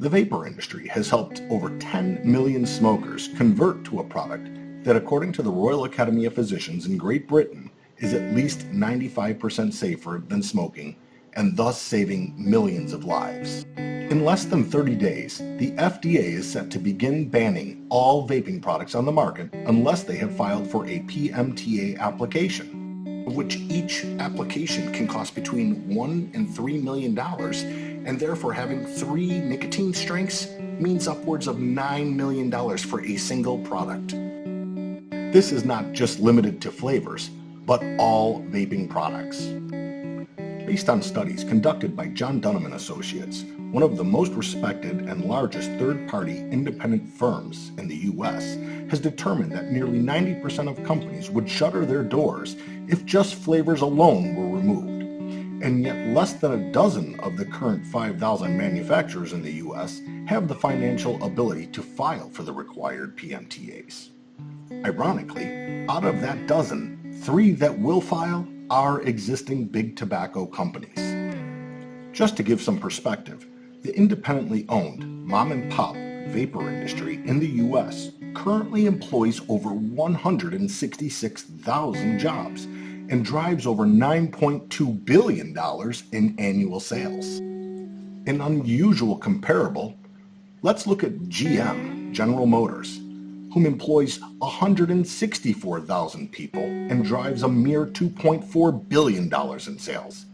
The vapor industry has helped over 10 million smokers convert to a product that, according to the Royal Academy of Physicians in Great Britain, is at least 95% safer than smoking and thus saving millions of lives. In less than 30 days, the FDA is set to begin banning all vaping products on the market unless they have filed for a PMTA application, of which each application can cost between $1 and $3 million, and therefore having 3 nicotine strengths means upwards of $9 million for a single product. This is not just limited to flavors, but all vaping products. Based on studies conducted by John Dunham & Associates, one of the most respected and largest third-party independent firms in the U.S., has determined that nearly 90% of companies would shutter their doors if just flavors alone were removed. And yet less than a dozen of the current 5,000 manufacturers in the U.S. have the financial ability to file for the required PMTAs. Ironically, out of that dozen, 3 that will file are existing big tobacco companies. Just to give some perspective, the independently owned mom-and-pop vapor industry in the U.S. currently employs over 166,000 jobs and drives over $9.2 billion in annual sales. An unusual comparable, let's look at GM, General Motors, whom employs 164,000 people and drives a mere $2.4 billion in sales.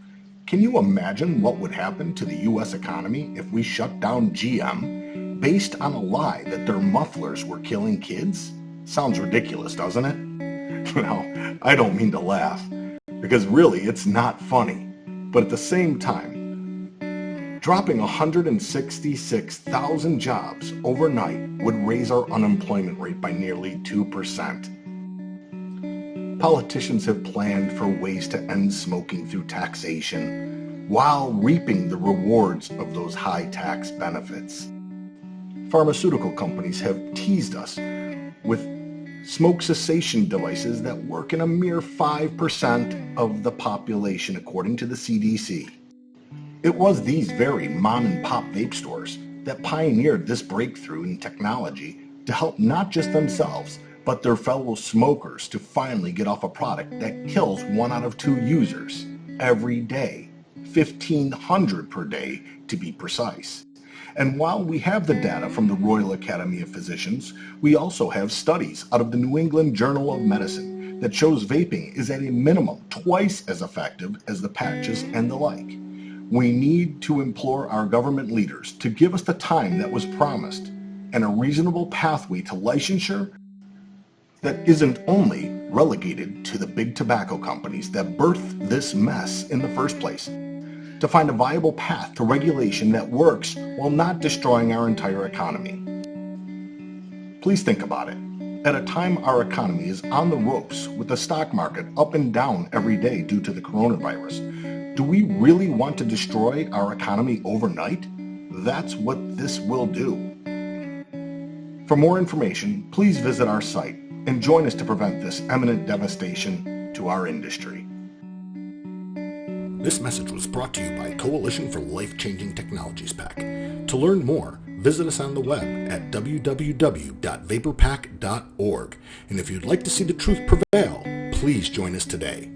Can you imagine what would happen to the U.S. economy if we shut down GM based on a lie that their mufflers were killing kids? Sounds ridiculous, doesn't it? Well, I don't mean to laugh, because really it's not funny. But at the same time, dropping 166,000 jobs overnight would raise our unemployment rate by nearly 2%. Politicians have planned for ways to end smoking through taxation while reaping the rewards of those high tax benefits. Pharmaceutical companies have teased us with smoke cessation devices that work in a mere 5% of the population, according to the CDC. It was these very mom-and-pop vape stores that pioneered this breakthrough in technology to help not just themselves, but their fellow smokers to finally get off a product that kills 1 out of 2 users every day, 1,500 per day to be precise. And while we have the data from the Royal Academy of Physicians, we also have studies out of the New England Journal of Medicine that shows vaping is at a minimum twice as effective as the patches and the like. We need to implore our government leaders to give us the time that was promised and a reasonable pathway to licensure that isn't only relegated to the big tobacco companies that birthed this mess in the first place, to find a viable path to regulation that works while not destroying our entire economy. Please think about it. At a time our economy is on the ropes with the stock market up and down every day due to the coronavirus, do we really want to destroy our economy overnight? That's what this will do. For more information, please visit our site and join us to prevent this imminent devastation to our industry. This message was brought to you by Coalition for Life-Changing Technologies PAC. To learn more, visit us on the web at www.vaporpac.org. And if you'd like to see the truth prevail, please join us today.